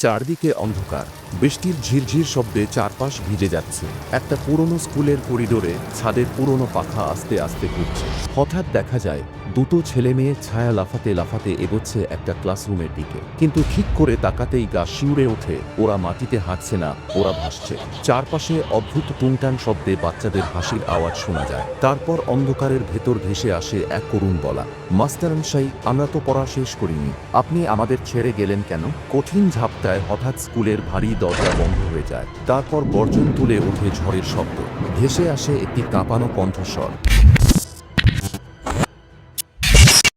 চারদিকে অন্ধকার, বৃষ্টির ঝিরঝির শব্দে চারপাশ ভিজে যাচ্ছে। একটা পুরনো স্কুলের করিডোরে ছাদের পুরনো পাখা আস্তে আস্তে ঘুরছে। হঠাৎ দেখা যায় দুটো ছেলে মেয়ে ছায়া লাফাতে লাফাতে এগোচ্ছে একটা ক্লাসরুমের দিকে, কিন্তু ঠিক করে তাকাতেই গা শিউরে ওঠে। ওরা মাটিতে হাঁটছে না, ওরা ভাসছে। চারপাশে অদ্ভুত টুংটাং শব্দে বাচ্চাদের হাসির আওয়াজ শোনা যায়। তারপর অন্ধকারের ভেতর ভেসে আসে এক করুণ বলা, মাস্টারমশাই, আমরা তো পড়া শেষ করিনি, আপনি আমাদের ছেড়ে গেলেন কেন? কঠিন ঝাপটায় হঠাৎ স্কুলের ভারী দরজা বন্ধ হয়ে যায়। তারপর গর্জন তুলে ওঠে ঝড়ের শব্দ, ভেসে আসে একটি কাঁপানো কণ্ঠস্বর।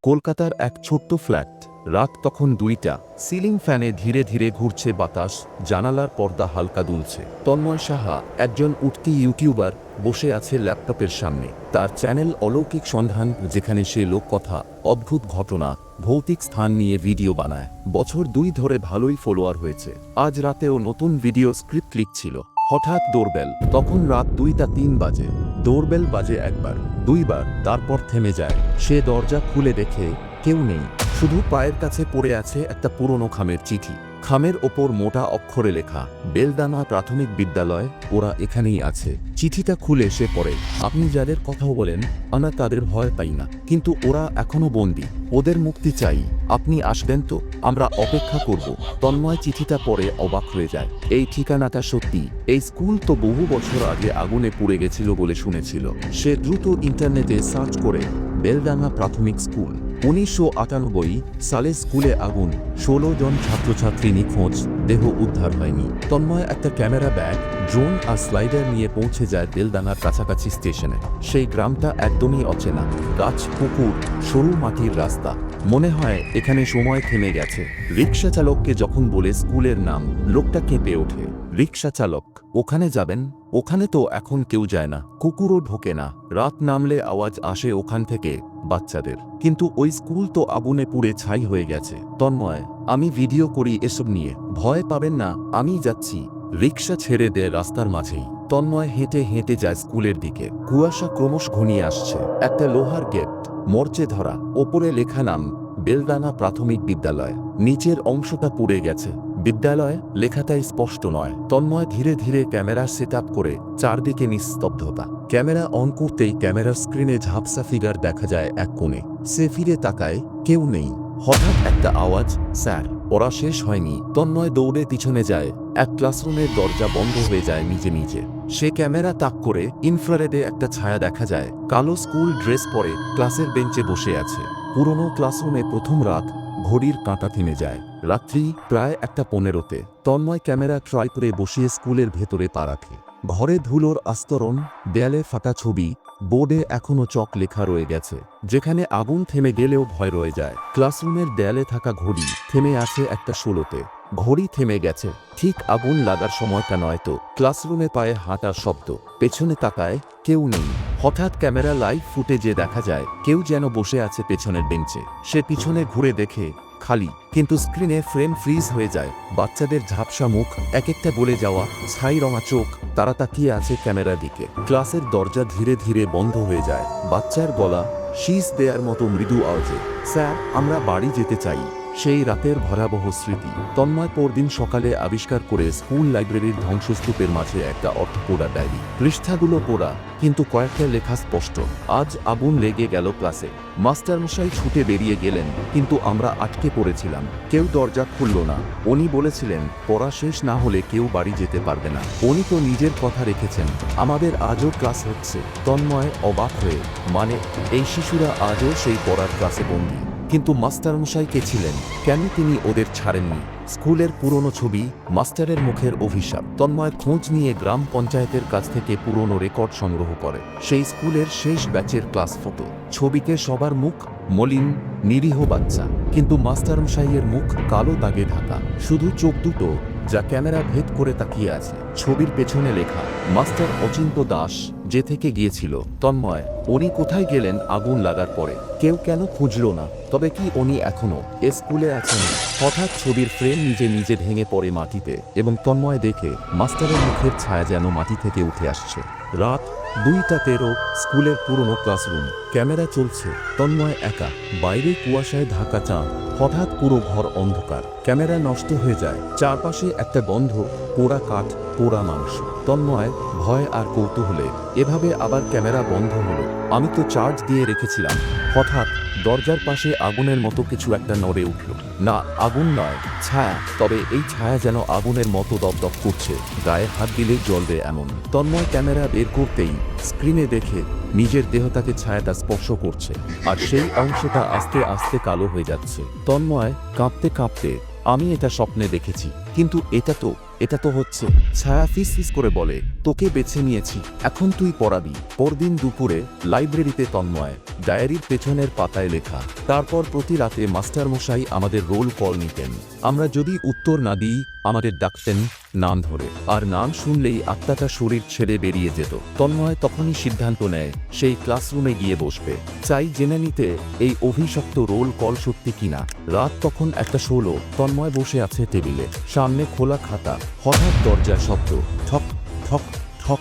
কলকাতার এক ছোট্ট ফ্ল্যাট। রাত তখন 2টা। সিলিং ফ্যানে ধীরে ধীরে ঘুরছে বাতাস, জানালার পর্দা হালকা দুলছে। তন্ময় সাহা, একজন উঠতি ইউটিউবার, বসে আছে ল্যাপটপের সামনে। তার চ্যানেল অলৌকিক সন্ধান, যেখানে সে লোককথা, অদ্ভুত ঘটনা, ভৌতিক স্থান নিয়ে ভিডিও বানায়। বছর 2 ধরে ভালোই ফলোয়ার হয়েছে। আজ রাতেও নতুন ভিডিও স্ক্রিপ্ট লিখছিল। হঠাৎ দৌড়বেল। তখন রাত 2টা 3 বাজে। দৌড়বেল বাজে একবার, দুইবার, তারপর থেমে যায়। সে দরজা খুলে দেখে কেউ নেই। শুধু পায়ের কাছে পড়ে আছে একটা পুরনো খামের চিঠি। খামের ওপর মোটা অক্ষরে লেখা, বেলডাঙা প্রাথমিক বিদ্যালয়, ওরা এখানেই আছে। চিঠিটা খুলে সে পড়ে, আপনি যাদের কথাও বলেন, আমরা তাদের ভয় পাই না, কিন্তু ওরা এখনো বন্দী। ওদের মুক্তি চাই। আপনি আসবেন তো? আমরা অপেক্ষা করব। তন্ময় চিঠিটা পড়ে অবাক হয়ে যায়। এই ঠিকানাটা সত্যি। এই স্কুল তো বহু বছর আগে আগুনে পুড়ে গেছিল বলে শুনেছিল। সে দ্রুত ইন্টারনেটে সার্চ করে, বেলডাঙা প্রাথমিক স্কুল, 1998 সালে স্কুলে আগুন, 16 জন ছাত্রছাত্রী নিখোঁজ, দেহ উদ্ধার হয়নি। তন্ময় একটা ক্যামেরা ব্যাগ, ড্রোন আর স্লাইডার নিয়ে পৌঁছে যায় বেলডাঙার কাছাকাছি স্টেশনে। সেই গ্রামটা একদমই অচেনা। গাছ, পুকুর, সরু মাটির রাস্তা। মনে হয় এখানে সময় থেমে গেছে। রিক্সা চালককে যখন বলে স্কুলের নাম, লোকটা কেঁপে ওঠে। রিক্সা চালক, ওখানে যাবেন? ওখানে তো এখন কেউ যায় না, কুকুরও ঢোকে না। রাত নামলে আওয়াজ আসে ওখান থেকে, বাচ্চাদের। কিন্তু ওই স্কুল তো আগুনে পুড়ে ছাই হয়ে গেছে। তন্ময়, আমি ভিডিও করি এসব নিয়ে, ভয় পাবেন না, আমি যাচ্ছি। রিক্সা ছেড়ে দেয় রাস্তার মাঝেই। তন্ময় হেঁটে হেঁটে যায় স্কুলের দিকে। কুয়াশা ক্রমশ ঘনিয়ে আসছে। একটা লোহার গেট, মরচে ধরা, ওপরে লেখা নাম, বেলডাঙা প্রাথমিক বিদ্যালয়। নিচের অংশটা পুড়ে গেছে। বিদ্যালয় লেখাটাই স্পষ্ট নয়। তন্ময় ধীরে ধীরে ক্যামেরা সেট আপ করে। চারদিকে নিস্তব্ধতা। ক্যামেরা অন করতেই ক্যামেরার স্ক্রিনে ঝাপসা ফিগার দেখা যায় এক কোণে। সে ফিরে তাকায়, কেউ নেই। হঠাৎ একটা আওয়াজ, স্যার, পড়া শেষ হয়নি। তন্ময় দৌড়ে পিছনে যায়। এক ক্লাসরুমের দরজা বন্ধ হয়ে যায় নিজে নিজে। সে ক্যামেরা তাক করে, ইনফ্রারেডে একটা ছায়া দেখা যায়। কালো স্কুল ড্রেস পরে ক্লাসের বেঞ্চে বসে আছে। পুরনো ক্লাসরুমে প্রথম রাত। ঘড়ির কাঁটা থেমে যায়। রাত্রি প্রায় 1:15। তন্ময় ক্যামেরা ট্রাই করে বসিয়ে স্কুলের ভেতরে পা রাখে। ঘরে ধুলোর আস্তরণ, দেয়ালে ফাটা ছবি, বোর্ডে এখনো চক লেখা রয়ে গেছে। যেখানে আগুন থেমে গেলেও ভয় রয়ে যায়। ক্লাসরুমের দেয়ালে থাকা ঘড়ি থেমে আছে একটা 16-তে। ঘড়ি থেমে গেছে, ঠিক আগুন লাগার সময়টা নয় তো। ক্লাসরুমে পায়ে হাঁটার শব্দ। পেছনে তাকায়, কেউ নেই। হঠাৎ ক্যামেরা লাইভ ফুটেজে দেখা যায় কেউ যেন বসে আছে পেছনের বেঞ্চে। সে পিছনে ঘুরে দেখে খালি, কিন্তু স্ক্রিনে ফ্রেম ফ্রিজ হয়ে যায়। বাচ্চাদের ঝাপসা মুখ, এক একটা বলে যাওয়া ছাই রঙা চোখ, তারা তাকিয়ে আছে ক্যামেরার দিকে। ক্লাসের দরজা ধীরে ধীরে বন্ধ হয়ে যায়। বাচ্চার গলা শীষ দেয়ার মতো মৃদু আওয়াজে, স্যার, আমরা বাড়ি যেতে চাই। সেই রাতের ভয়াবহ স্মৃতি। তন্ময় পরদিন সকালে আবিষ্কার করে স্কুল লাইব্রেরির ধ্বংসস্তূপের মাঝে একটা অর্থপোড়া ডায়েরি। পৃষ্ঠাগুলো পোড়া, কিন্তু কয়েকটা লেখা স্পষ্ট। আজ আগুন লেগে গেল ক্লাসে। মাস্টারমশাই ছুটে বেরিয়ে গেলেন, কিন্তু আমরা আটকে পড়েছিলাম। কেউ দরজা খুলল না। উনি বলেছিলেন, পড়া শেষ না হলে কেউ বাড়ি যেতে পারবে না। উনি তো নিজের কথা রেখেছেন। আমাদের আজও ক্লাস হচ্ছে। তন্ময় অবাক হয়ে, মানে এই শিশুরা আজও সেই পড়ার ক্লাসে বন্দী? কিন্তু মাস্টারমশাই কে ছিলেন? কেন তিনি ওদের ছাড়েননি? স্কুলের পুরনো ছবি, মাস্টারের মুখের অভিশাপ। তন্ময় খোঁজ নিয়ে গ্রাম পঞ্চায়েতের কাছ থেকে পুরনো রেকর্ড সংগ্রহ করে। সেই স্কুলের শেষ ব্যাচের ক্লাস ফটো। ছবিতে সবার মুখ মলিন, নিরীহ বাচ্চা, কিন্তু মাস্টারমশাইয়ের মুখ কালো দাগে ঢাকা। শুধু চোখ দুটো যা ক্যামেরা ভেদ করে তাকিয়ে আছে। ছবির পেছনে লেখা, মাস্টার অচিন্ত দাস, যে থেকে গিয়েছিল। তন্ময়, উনি কোথায় গেলেন আগুন লাগার পরে? কেউ কেন খুঁজল না? তবে কি উনি এখনো এ স্কুলে আছেন? হঠাৎ ছবির ফ্রেম নিজে নিজে ভেঙে পড়ে মাটিতে, এবং তন্ময় দেখে মাস্টারের মুখের ছায়া যেন মাটি থেকে উঠে আসছে। রাত 2:13, স্কুলের পুরনো ক্লাসরুম। ক্যামেরা চলছে, তন্ময় একা। বাইরে কুয়াশায় ঢাকা চাঁদ। হঠাৎ পুরো ঘর অন্ধকার। ক্যামেরা নষ্ট হয়ে যায়। চারপাশে একটা গন্ধ, পোড়া কাঠ, পোড়া মাংস। তন্ময় ভয় আর কৌতূহলে এভাবে আবার ক্যামেরা বন্ধ হলো। আমি তো চার্জ দিয়ে রেখেছিলাম। হঠাৎ দরজার পাশে আগুনের মতো কিছু একটা নড়ে উঠল। না, আগুন নয়, ছায়া। তবে এই ছায়া যেন আগুনের মতো দপদপ করছে, গায়ে হাত দিলে জ্বলবে এমন। তন্ময় ক্যামেরা বের করতেই স্ক্রিনে দেখে নিজের দেহটাকে ছায়াটা স্পর্শ করছে, আর সেই অংশটা আস্তে আস্তে কালো হয়ে যাচ্ছে। তন্ময় কাঁপতে কাঁপতে, আমি এটা স্বপ্নে দেখেছি, কিন্তু এটা তো হচ্ছে। ছায়া ফিস করে বলে, তোকে বেছে নিয়েছি, এখন তুই পড়াবি। পরদিন দুপুরে লাইব্রেরিতে তন্ময়, ডায়েরির পেছনের পাতায় লেখা। তারপর প্রতি রাতে মাস্টারমশাই আমাদের রোল কল নিতেন। আমরা যদি উত্তর না দিই আমাদের ডাকতেন নাম ধরে, আর নাম শুনলেই আত্মাটা শরীর ছেড়ে বেরিয়ে যেত। তন্ময় তখনই সিদ্ধান্ত নেয় সেই ক্লাসরুমে গিয়ে বসবে, চাই জেনে নিতে এই অভিশপ্ত রোল কল সত্যি কিনা। রাত তখন 1:16। তন্ময় বসে আছে টেবিলে, সামনে খোলা খাতা। হঠাৎ দরজার শব্দ, ঠক ঠক ঠক।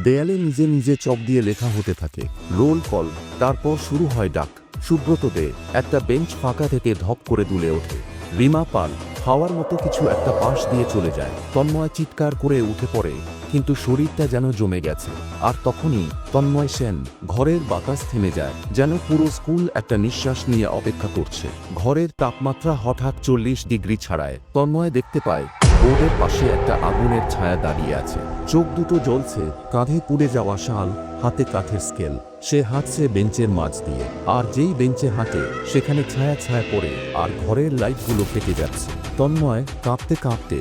দেয়ালে নিজে নিজে চক দিয়ে লেখা হতে থাকে, রোল কল। তারপর শুরু হয় ডাক। সুব্রত দে। একটা বেঞ্চ ফাঁকা থেকে ধপ করে দুলে ওঠে। রিমা পাল। হাওয়ার মতো কিছু একটা পাশ দিয়ে চলে যায়। তন্ময় চিৎকার করে উঠে পড়ে, কিন্তু শরীরটা যেন জমে গেছে। আর তখনই তন্ময় সেন। ঘরের বাতাস থেমে যায়, যেন পুরো স্কুল একটা নিঃশ্বাস নিয়ে অপেক্ষা করছে। ঘরের তাপমাত্রা হঠাৎ 40 ডিগ্রি ছাড়ায়। তন্ময় দেখতে পায় বোর্ডের পাশে একটা আগুনের ছায়া দাঁড়িয়ে আছে। চোখ দুটো জ্বলছে, কাঁধে পুড়ে যাওয়া শাল, হাতে কাঠের স্কেল। সে হাঁটছে বেঞ্চের মাঝ দিয়ে, আর যেই বেঞ্চে হাঁটে সেখানে ছায়া ছায়া পড়ে, আর ঘরের লাইটগুলো কেটে যাচ্ছে। তন্ময় কাঁপতে কাঁপতে,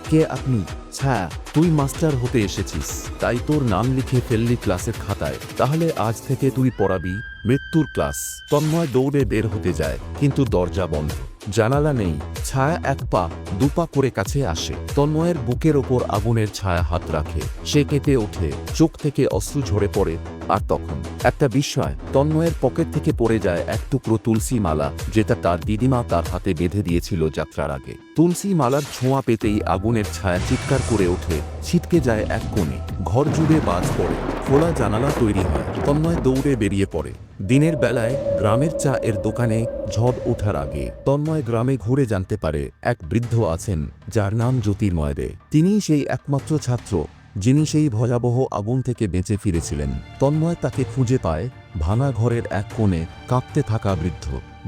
কে আপনি? ছায়া, তুই মাস্টার হতে এসেছিস, তাই তোর নাম লিখে ফেললি ক্লাসের খাতায়। তাহলে আজ থেকে তুই পড়াবি মৃত্যুর ক্লাস। তন্ময় দৌড়ে বের হতে যায়, কিন্তু দরজা বন্ধ, জানালা নেই। ছায়া 1 পা 2 পা করে কাছে আসে। তন্ময়ের বুকের ওপর আগুনের ছায়া হাত রাখে। সে কেঁপে ওঠে, চোখ থেকে অশ্রু ঝরে পড়ে। আর তখন একটা বিস্ময়, তন্ময়ের পকেট থেকে পড়ে যায় এক টুকরো তুলসী মালা, যেটা তার দিদিমা তার হাতে বেঁধে দিয়েছিল যাত্রার আগে। তুলসী মালার ছোঁয়া পেতেই আগুনের ছায়া চিৎকার করে ওঠে, ছিটকে যায় এক কোণে। ঘর জুড়ে বাজ পড়ে, খোলা জানালা তৈরি হয়। তন্ময় দৌড়ে বেরিয়ে পড়ে। দিনের বেলায় গ্রামের চা এর দোকানে ঝড় ওঠার আগে তন্ময় গ্রামে ঘুরে জানতে পারে এক বৃদ্ধ আছেন যার নাম জ্যোতির্ময় দে। তিনিই সেই একমাত্র ছাত্র যিনি সেই ভয়াবহ আগুন থেকে বেঁচে ফিরেছিলেন। তন্ময় তাকে খুঁজে পায় ভাঙা ঘরের এক কোণে, কাঁপতে থাকা বৃদ্ধ।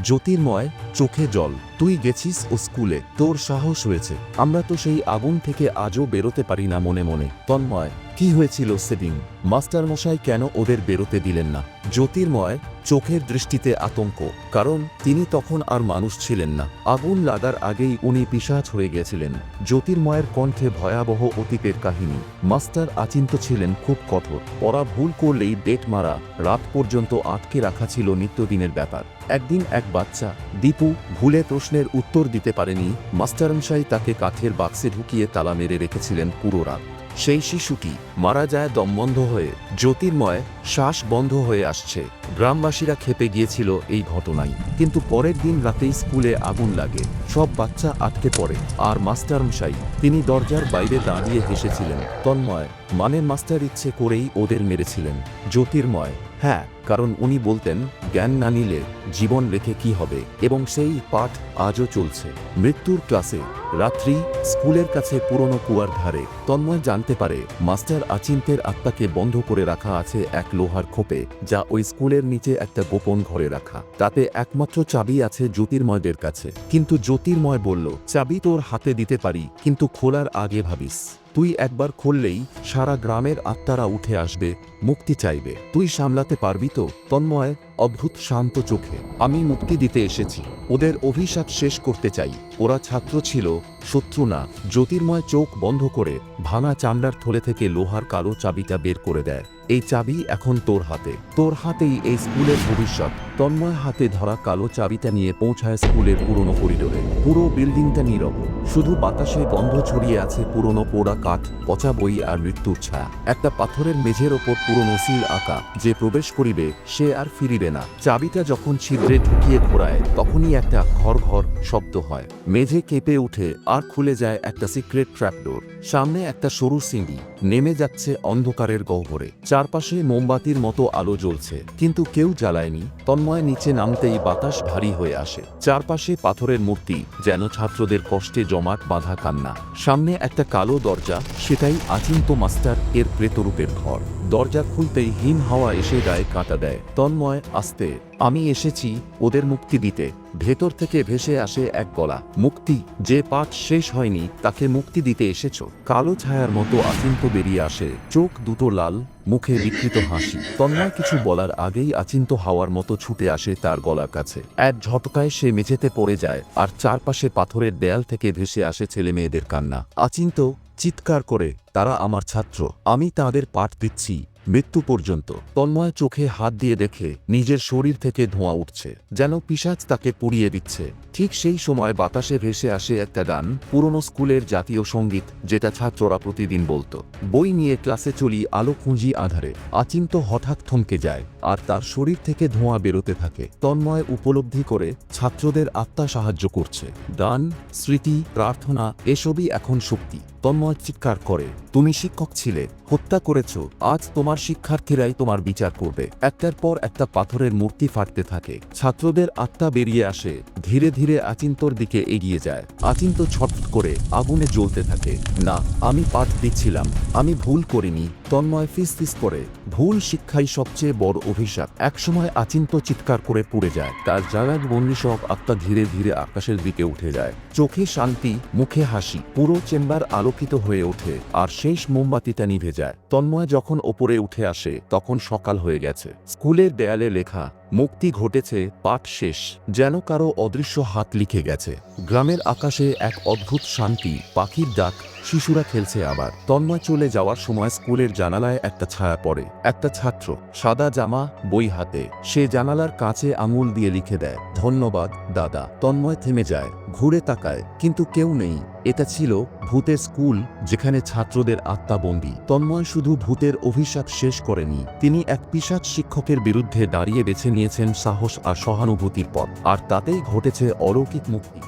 জ্যোতির্ময়, চোখে জল। তুই গেছিস ও স্কুলে, তোর সাহস হয়েছে। আমরা তো সেই আগুন থেকে আজও বেরোতে পারি না মনে মনে। তন্ময়, কি হয়েছিল সেদিন? মাস্টারমশাই কেন ওদের বেরোতে দিলেন না? জ্যোতির্ময়, চোখের দৃষ্টিতে আতঙ্ক, কারণ তিনি তখন আর মানুষ ছিলেন না। আগুন লাগার আগেই উনি পিশাচ হয়ে গেছিলেন। জ্যোতির্ময়ের কণ্ঠে ভয়াবহ অতীতের কাহিনী। মাস্টার আচিন্ত ছিলেন খুব কঠোর। পড়া ভুল করলেই ডেট মারা, রাত পর্যন্ত আটকে রাখা ছিল নিত্যদিনের ব্যাপার। একদিন এক বাচ্চা, দীপু, ভুলে প্রশ্নের উত্তর দিতে পারেনি। মাস্টারমশাই তাকে কাঠের বাক্সে ঢুকিয়ে তালা মেরে রেখেছিলেন পুরো রাত। সেই শিশুটি মারা যায় দম বন্ধ হয়ে। জ্যোতির্ময়, শ্বাস বন্ধ হয়ে আসছে। গ্রামবাসীরা ক্ষেপে গিয়েছিল এই ঘটনায়। কিন্তু পরের দিন রাতেই স্কুলে আগুন লাগে। সব বাচ্চা আটকে পড়ে, আর মাস্টারমশাই, তিনি দরজার বাইরে দাঁড়িয়ে হেসেছিলেন। তন্ময়, মানে মাস্টার ইচ্ছে করেই ওদের মেরেছিলেন? জ্যোতির্ময়, হ্যাঁ, কারণ উনি বলতেন জ্ঞান না নিলে জীবন রেখে কি হবে, এবং সেই পাঠ আজও চলছে। মৃত্যুর ক্লাসে। রাত্রি, স্কুলের কাছে পুরনো কুয়ার ধারে। তন্ময় জানতে পারে মাস্টার আচিন্তের আত্মাকে বন্ধ করে রাখা আছে এক লোহার খোপে, যা ওই স্কুলের নিচে একটা গোপন ঘরে রাখা। তাতে একমাত্র চাবি আছে জ্যোতির্ময়দের কাছে। কিন্তু জ্যোতির্ময় বলল, চাবি তোর হাতে দিতে পারি, কিন্তু খোলার আগে ভাবিস। তুই একবার খুললেই সারা গ্রামের আত্মারা উঠে আসবে, মুক্তি চাইবে। তুই সামলাতে পারবি তো? তন্ময়, অদ্ভুত শান্ত চোখে, আমি মুক্তি দিতে এসেছি, ওদের অভিশাপ শেষ করতে চাই। ওরা ছাত্র ছিল, শত্রু না। জ্যোতির্ময় চোখ বন্ধ করে ভাঙা চামড়ার থলে থেকে লোহার কালো চাবিটা বের করে দেয়। এই চাবি এখন তোর হাতে। তোর হাতেই এই স্কুলের ভবিষ্যৎ। তন্ময় হাতে ধরা কালো চাবিটা নিয়ে পৌঁছায় স্কুলের পুরনো করিডোরে। পুরো বিল্ডিংটা নীরব, শুধু বাতাসে গন্ধ ছড়িয়ে আছে পুরনো পোড়া কাঠ, পচা বই আর মৃত্যুর ছায়া। একটা পাথরের মেঝের ওপর পুরনো সিল আঁকা, যে প্রবেশ করিবে সে আর ফিরিবে দিবে না। চাবিটা যখন ছিদ্রে ঢুকিয়ে ঘোরায় তখনই একটা ঘর ঘর শব্দ হয়। মেঝে কেঁপে উঠে আর খুলে যায় একটা সিক্রেট ট্র্যাপডোর। সামনে একটা সরু সিঁড়ি নেমে যাচ্ছে অন্ধকারের গহ্বরে। চারপাশে মোমবাতির মতো আলো জ্বলছে, কিন্তু কেউ জ্বালায়নি। তন্ময় নিচে নামতেই বাতাস ভারী হয়ে আসে। চারপাশে পাথরের মূর্তি, যেন ছাত্রদের কষ্টে জমাট বাঁধা কান্না। সামনে একটা কালো দরজা, সেটাই আচিন্ত মাস্টার এর প্রেতরূপের ঘর। দরজা খুলতেই হিম হাওয়া এসে গায়ে কাঁটা দেয়। তন্ময় আস্তে, আমি এসেছি ওদের মুক্তি দিতে। ভেতর থেকে ভেসে আসে এক গলা, মুক্তি? যে পাঠ শেষ হয়নি তাকে মুক্তি দিতে এসেছো? কালো ছায়ার মতো আচিন্ত বেরিয়ে আসে, চোখ দুটো লাল, মুখে বিকৃত হাসি। তন্ময় কিছু বলার আগেই আচিন্ত হাওয়ার মতো ছুটে আসে তার গলার কাছে। এক ঝটকায় সে মেঝেতে পড়ে যায়, আর চারপাশে পাথরের দেয়াল থেকে ভেসে আসে ছেলে মেয়েদের কান্না। আচিন্ত চিৎকার করে, তারা আমার ছাত্র, আমি তাদের পাঠ দিচ্ছি মৃত্যু পর্যন্ত। তন্ময় চোখে হাত দিয়ে দেখে নিজের শরীর থেকে ধোঁয়া উঠছে, যেন পিশাচ তাকে পুড়িয়ে দিচ্ছে। ঠিক সেই সময় বাতাসে ভেসে আসে একটা গান, পুরনো স্কুলের জাতীয় সঙ্গীত, যেটা ছাত্ররা প্রতিদিন বলতো। বই নিয়ে ক্লাসে চলি আলো খুঁজি আধারে। আচিন্ত হঠাৎ থমকে যায়, আর তার শরীর থেকে ধোঁয়া বেরোতে থাকে। তন্ময় উপলব্ধি করে ছাত্রদের আত্মা সাহায্য করছে। গান, স্মৃতি, প্রার্থনা, এসবই এখন শক্তি। তন্ময় চিৎকার করে, তুমি শিক্ষক ছিলে, হত্যা করেছ, আজ তোমার শিক্ষার্থীরাই তোমার বিচার করবে। একটার পর একটা পাথরের মূর্তি ফাটতে থাকে। ছাত্রদের আত্মা বেরিয়ে আসে, ধীরে ধীরে আচিন্তর দিকে এগিয়ে যায়। আচিন্ত ছটফট করে আগুনে জ্বলতে থাকে। না, আমি পাঠ দিচ্ছিলাম, আমি ভুল করিনি। তন্ময় ফিসফিস করে, ভুল শিক্ষাই সবচেয়ে বড় অভিশাপ। একসময় আচিন্ত চিৎকার করে পুড়ে যায়। তার জায়গার বন্দি সব আত্মা ধীরে ধীরে আকাশের দিকে উঠে যায়। চোখে শান্তি, মুখে হাসি। পুরো চেম্বার আলোকিত হয়ে ওঠে, আর শেষ মোমবাতিটা নিভে যায়। তন্ময় যখন ওপরে উঠে আসে তখন সকাল হয়ে গেছে। স্কুলের দেয়ালে লেখা, মুক্তি ঘটেছে, পাঠ শেষ। যেন কারো অদৃশ্য হাত লিখে গেছে। গ্রামের আকাশে এক অদ্ভুত শান্তি, পাখির ডাক, শিশুরা খেলছে আবার। তন্ময় চলে যাওয়ার সময় স্কুলের জানালায় একটা ছায়া পড়ে। একটা ছাত্র, সাদা জামা, বই হাতে। সে জানালার কাছে আঙুল দিয়ে লিখে দেয়, ধন্যবাদ দাদা। তন্ময় থেমে যায়, ঘুরে তাকায়, কিন্তু কেউ নেই। এটা ছিল ভূতের স্কুল, যেখানে ছাত্রদের আত্মা বন্দী। তন্ময় শুধু ভূতের অভিশাপ শেষ করেনি, তিনি এক পিশাচ শিক্ষকের বিরুদ্ধে দাঁড়িয়ে বেছে নিয়েছেন সাহস আর সহানুভূতির পথ। আর তাতেই ঘটেছে অলৌকিক মুক্তি।